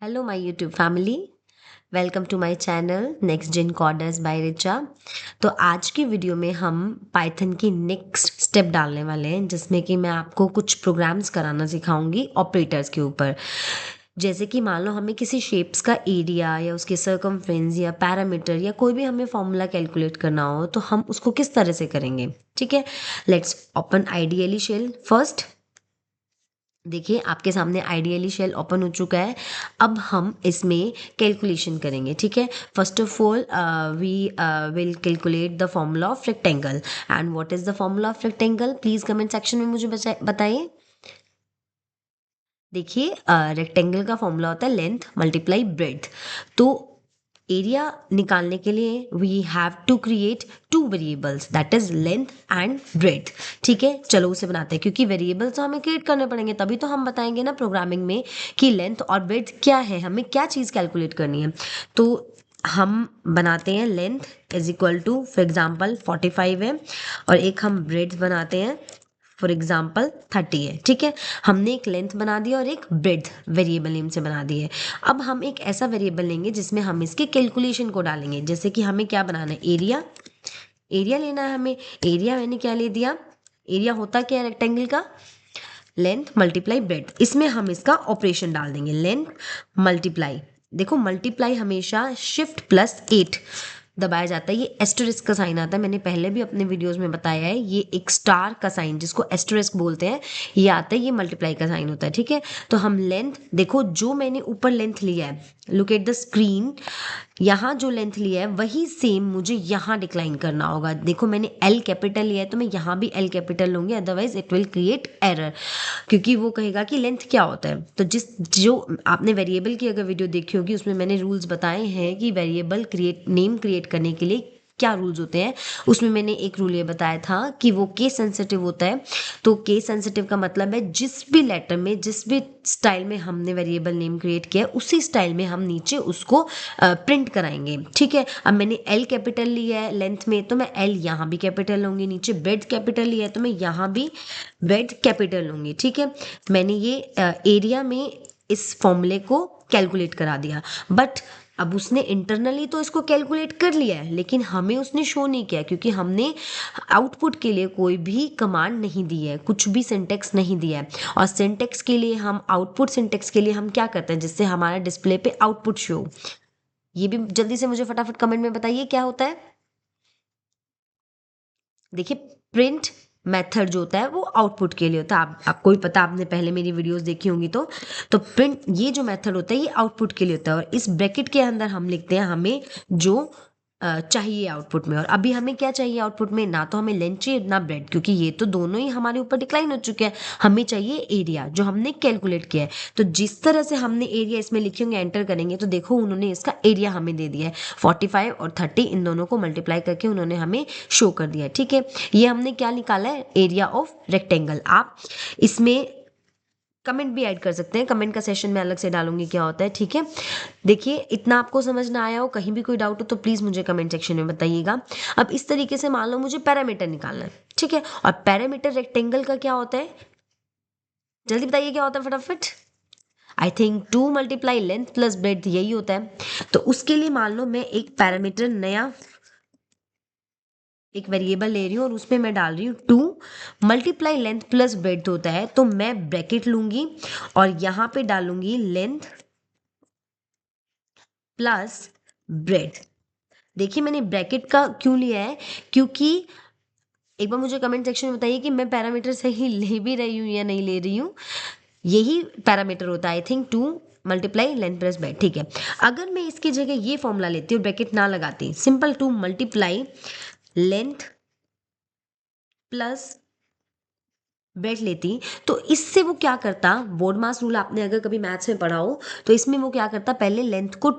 Hello, my YouTube family. Welcome to my channel next gen coders by Richa. तो आज की video में हम पाइथन की नेक्स्ट स्टेप डालने वाले हैं, जिसमें कि मैं आपको कुछ प्रोग्राम्स कराना सिखाऊंगी ऑपरेटर्स के ऊपर। जैसे कि मान लो हमें किसी शेप्स का एरिया या उसके सर्कमफ्रेंस या पैरामीटर या कोई भी हमें फॉर्मूला कैलकुलेट करना हो, तो हम उसको किस तरह से करेंगे। ठीक है, let's open ideally shell first. देखिए आपके सामने आइडियली शेल ओपन हो चुका है। अब हम इसमें कैलकुलेशन करेंगे। ठीक है, first of all we will calculate the formula of rectangle. And what is the formula of rectangle, please comment section में मुझे बताइए। देखिए रेक्टेंगल का फॉर्मूला होता है लेंथ मल्टीप्लाई ब्रेड्थ। तो एरिया निकालने के लिए we have to create two variables, that is length and breadth. ठीक है, चलो उसे बनाते हैं, क्योंकि वेरिएबल्स तो हमें क्रिएट करने पड़ेंगे, तभी तो हम बताएंगे ना प्रोग्रामिंग में कि लेंथ और ब्रेड्थ क्या है, हमें क्या चीज़ कैलकुलेट करनी है। तो हम बनाते हैं length is equal to for example 45 है, और एक हम ब्रेड्थ बनाते हैं फॉर एग्जाम्पल 30 है। ठीक है, हमने एक लेंथ बना दिया और एक ब्रेड्थ वेरिएबल नेम से बना दी है। अब हम एक ऐसा वेरिएबल लेंगे जिसमें हम इसके कैलकुलेशन को डालेंगे। जैसे कि हमें क्या बनाना है, एरिया। एरिया लेना है हमें। एरिया मैंने क्या ले दिया, एरिया होता क्या है रेक्टेंगल का, लेंथ मल्टीप्लाई ब्रेड्थ। इसमें हम इसका ऑपरेशन डाल देंगे, लेंथ मल्टीप्लाई। देखो मल्टीप्लाई हमेशा शिफ्ट प्लस 8 दबाया जाता है। ये एस्टरिस्क का साइन आता है, मैंने पहले भी अपने वीडियोस में बताया है। ये एक स्टार का साइन जिसको एस्टरिस्क बोलते हैं, ये आता है, ये मल्टीप्लाई का साइन होता है। ठीक है, तो हम लेंथ, देखो जो मैंने ऊपर लेंथ लिया है, लुक एट द स्क्रीन, यहाँ जो लेंथ लिया है वही सेम मुझे यहाँ डिक्लाइन करना होगा। देखो मैंने एल कैपिटल लिया है, तो मैं यहाँ भी एल कैपिटल लूंगी, otherwise it will create error, क्योंकि वो कहेगा कि लेंथ क्या होता है। तो जो आपने वेरिएबल की अगर वीडियो देखी होगी, उसमें मैंने रूल्स बताए हैं कि वेरिएबल नेम क्रिएट करने के लिए क्या रूल्स होते हैं। उसमें मैंने एक रूल ये बताया था कि वो केस सेंसिटिव होता है। तो केस सेंसिटिव का मतलब है जिस भी लेटर में, जिस भी स्टाइल में हमने वेरिएबल नेम क्रिएट किया है, उसी स्टाइल में हम नीचे उसको प्रिंट कराएंगे। ठीक है, अब मैंने एल कैपिटल लिया है लेंथ में, तो मैं एल यहाँ भी कैपिटल लूंगी, नीचे ब्रेड कैपिटल लिया है तो मैं यहाँ भी ब्रेड कैपिटल लूंगी। ठीक है, मैंने ये एरिया में इस फॉर्मूले को कैलकुलेट करा दिया। बट अब उसने इंटरनली तो इसको कैलकुलेट कर लिया है, लेकिन हमें उसने शो नहीं किया, क्योंकि हमने आउटपुट के लिए कोई भी कमांड नहीं दी है, कुछ भी सिंटेक्स नहीं दिया है। और सिंटेक्स के लिए हम आउटपुट सिंटेक्स के लिए हम क्या करते हैं, जिससे हमारा डिस्प्ले पे आउटपुट शो। ये भी जल्दी से मुझे फटाफट कमेंट में बताइए क्या होता है। देखिए प्रिंट मेथड जो होता है वो आउटपुट के लिए होता है। आपको भी पता, आपने पहले मेरी वीडियोस देखी होंगी। तो प्रिंट ये जो मेथड होता है ये आउटपुट के लिए होता है, और इस ब्रैकेट के अंदर हम लिखते हैं हमें जो चाहिए आउटपुट में। और अभी हमें क्या चाहिए आउटपुट में, ना तो हमें लेंथ चाहिए ना ब्रेड, क्योंकि ये तो दोनों ही हमारे ऊपर डिक्लाइन हो चुके हैं। हमें चाहिए एरिया जो हमने कैलकुलेट किया है। तो जिस तरह से हमने एरिया इसमें लिखे होंगे, एंटर करेंगे तो देखो उन्होंने इसका एरिया हमें दे दिया है। 45 और 30 इन दोनों को मल्टीप्लाई करके उन्होंने हमें शो कर दिया है। ठीक है, ये हमने क्या निकाला है, एरिया ऑफ रेक्टेंगल। आप इसमें कमेंट भी ऐड कर सकते हैं, कमेंट का सेशन में अलग से डालूंगी क्या होता है। ठीक है, देखिए इतना आपको समझ ना आया हो, कहीं भी कोई डाउट हो तो प्लीज मुझे कमेंट सेक्शन में बताइएगा। अब इस तरीके से मान लो मुझे पैरामीटर निकालना है। ठीक है, और पैरामीटर रेक्टेंगल का क्या होता है, जल्दी बताइए क्या होता है फटाफट। I think 2 multiply length plus breadth, यही होता है। तो उसके लिए मान लो मैं एक पैरामीटर नया एक वेरिएबल ले रही हूँ और उसमें मैं डाल रही हूँ 2 मल्टीप्लाई लेंथ प्लस ब्रेड्थ होता है, तो मैं ब्रैकेट लूंगी और यहाँ पे डालूंगी लेंथ प्लस ब्रेड्थ। देखिए मैंने ब्रैकेट का क्यों लिया है, क्योंकि एक बार मुझे कमेंट सेक्शन में बताइए कि मैं पैरामीटर सही ले भी रही हूँ या नहीं ले रही हूँ। यही पैरामीटर होता है I think 2 multiply length plus bread. ठीक है, अगर मैं इसकी जगह ये फॉर्मूला लेती हूँ, ब्रैकेट ना लगाती, simple 2 multiply length plus bread लेती, तो इससे वो क्या करता, बोर्ड मास रूल आपने अगर कभी मैथ्स में पढ़ा हो, तो इसमें वो क्या करता, पहले लेंथ को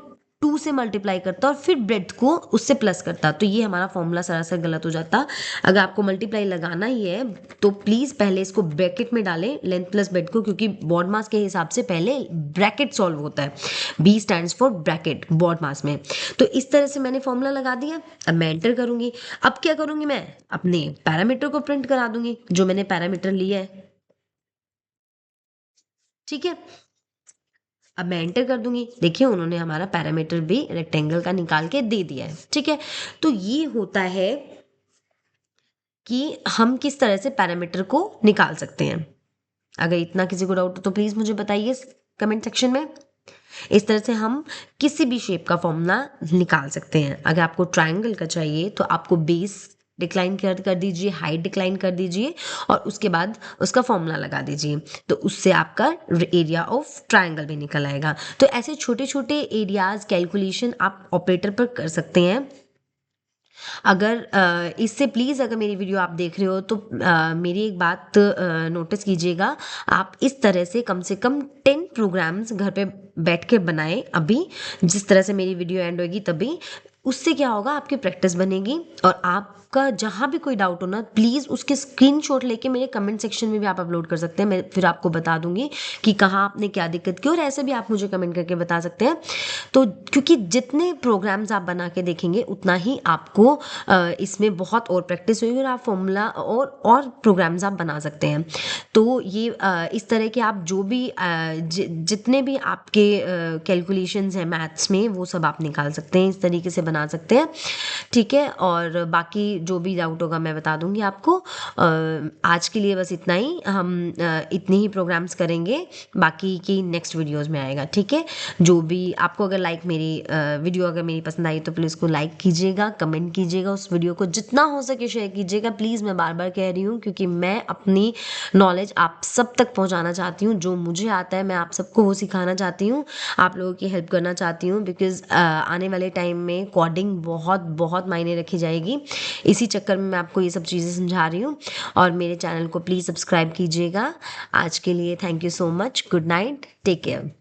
2 से मल्टीप्लाई करता और फिर ब्रेड को उससे प्लस करता। तो ये हमारा फॉर्मूला सरासर गलत हो जाता। अगर आपको मल्टीप्लाई लगाना ही है तो प्लीज पहले इसको ब्रैकेट में डालें लेंथ प्लस ब्रेड को, क्योंकि बोर्ड मास के हिसाब से पहले ब्रैकेट सॉल्व होता है। B stands for bracket BODMAS में। तो इस तरह से मैंने फॉर्मूला लगा दिया। अब मैं एंटर करूंगी। अब क्या करूंगी, मैं अपने पैरामीटर को प्रिंट करा दूंगी जो मैंने पैरामीटर लिया है। ठीक है, अब मैं एंटर कर दूंगी, देखिए उन्होंने हमारा पैरामीटर भी रेक्टेंगल का निकाल के दे दिया है। ठीक है, तो ये होता है कि हम किस तरह से पैरामीटर को निकाल सकते हैं। अगर इतना किसी को डाउट हो तो प्लीज़ मुझे बताइए कमेंट सेक्शन में। इस तरह से हम किसी भी शेप का फॉर्मूला निकाल सकते हैं। अगर आपको ट्रायंगल का चाहिए तो आपको बेस डिक्लाइन कर दीजिए, हाइट डिक्लाइन कर दीजिए और उसके बाद उसका फॉर्मूला लगा दीजिए, तो उससे आपका एरिया ऑफ ट्रायंगल भी निकल आएगा। तो ऐसे छोटे छोटे एरियाज कैलकुलेशन आप ऑपरेटर पर कर सकते हैं। अगर इससे प्लीज़ अगर मेरी वीडियो आप देख रहे हो तो मेरी एक बात नोटिस कीजिएगा, आप इस तरह से कम 10 प्रोग्राम्स घर पे बैठ के बनाएं अभी, जिस तरह से मेरी वीडियो एंड होगी तभी। उससे क्या होगा, आपकी प्रैक्टिस बनेगी और आपका जहाँ भी कोई डाउट हो ना, प्लीज़ उसके स्क्रीनशॉट लेके मेरे कमेंट सेक्शन में भी आप अपलोड कर सकते हैं। मैं फिर आपको बता दूंगी कि कहाँ आपने क्या दिक्कत की, और ऐसे भी आप मुझे कमेंट करके बता सकते हैं। तो क्योंकि जितने प्रोग्राम्स आप बना के देखेंगे उतना ही आपको इसमें बहुत और प्रैक्टिस होगी और आप फॉर्मूला और प्रोग्राम्स आप बना सकते हैं। तो ये इस तरह के आप जो भी जितने भी आपके कैलकुलेशंस हैं मैथ्स में, वो सब आप निकाल सकते हैं, इस तरीके से बना सकते हैं। ठीक है, और बाकी जो भी डाउट होगा मैं बता दूंगी आपको। आज के लिए बस इतना ही, हम इतने ही प्रोग्राम्स करेंगे, बाकी की नेक्स्ट वीडियोस में आएगा। ठीक है, जो भी आपको अगर मेरी वीडियो अगर मेरी पसंद आई तो प्लीज़ उसको लाइक कीजिएगा, कमेंट कीजिएगा, उस वीडियो को जितना हो सके शेयर कीजिएगा प्लीज़। मैं बार बार कह रही हूँ क्योंकि मैं अपनी नॉलेज आप सब तक पहुँचाना चाहती हूँ। जो मुझे आता है मैं आप सबको वो सिखाना चाहती हूँ, आप लोगों की हेल्प करना चाहती हूँ, बिकॉज़ आने वाले टाइम में कोडिंग बहुत बहुत मायने रखी जाएगी। इसी चक्कर में मैं आपको ये सब चीज़ें समझा रही हूँ, और मेरे चैनल को प्लीज़ सब्सक्राइब कीजिएगा। आज के लिए thank you so much, good night, take care.